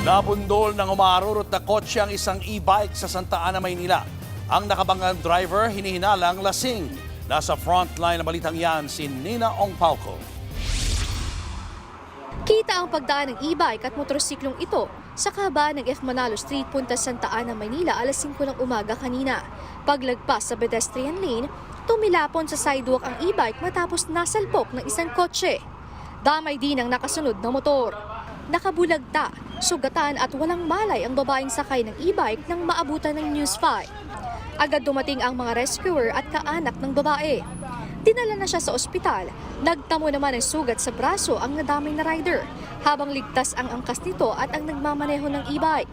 Nabundol ng umarurot na kotse ang isang e-bike sa Santa Ana, Maynila. Ang nakabanggang driver hinihinalang lasing. Nasa frontline na balitang yan si Nina Ongpauco. Kita ang pagdaan ng e-bike at motorsiklong ito sa kabaan ng F. Manalo Street, punta Santa Ana, Maynila alas 5 ng umaga kanina. Paglagpas sa pedestrian lane, tumilapon sa sidewalk ang e-bike matapos nasalpok ng isang kotse. Damay din ang nakasunod na motor. Nakabulagta, sugatan at walang malay ang babaeng sakay ng e-bike nang maabutan ng News 5. Agad dumating ang mga rescuer at kaanak ng babae. Dinala na siya sa ospital. Nagtamo naman ng sugat sa braso ang nadamay na rider, habang ligtas ang angkas nito at ang nagmamaneho ng e-bike.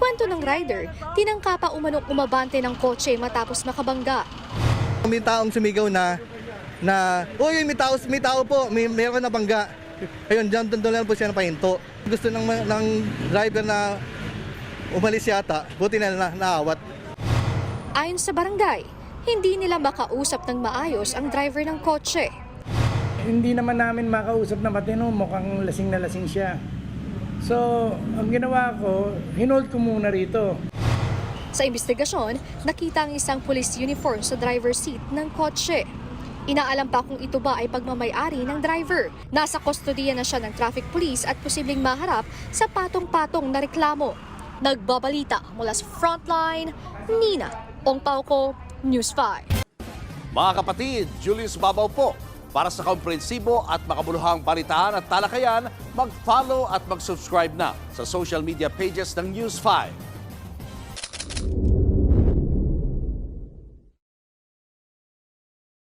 Kwento ng rider, tinangka pa umanong umabante ng kotse matapos makabangga. May taong sumigaw na uy, may tao po, meron na bangga. Ayun, doon lang po siya napahinto. Gusto ng driver na umalis yata, buti na naawat. Ayon sa barangay, hindi nila makausap ng maayos ang driver ng kotse. Hindi naman namin makausap na matino, mukhang lasing na lasing siya. So, ang ginawa ko, hinold ko muna rito. Sa investigasyon, nakita ang isang police uniform sa driver's seat ng kotse. Inaalam pa kung ito ba ay pagmamay-ari ng driver. Nasa kustodiya na siya ng traffic police at posibleng maharap sa patong-patong na reklamo. Nagbabalita mula sa Frontline, Nina Ongpauco, News 5. Mga kapatid, Julius Babaw po. Para sa komprehensibo at makabuluhang balitaan at talakayan, mag-follow at mag-subscribe na sa social media pages ng News 5.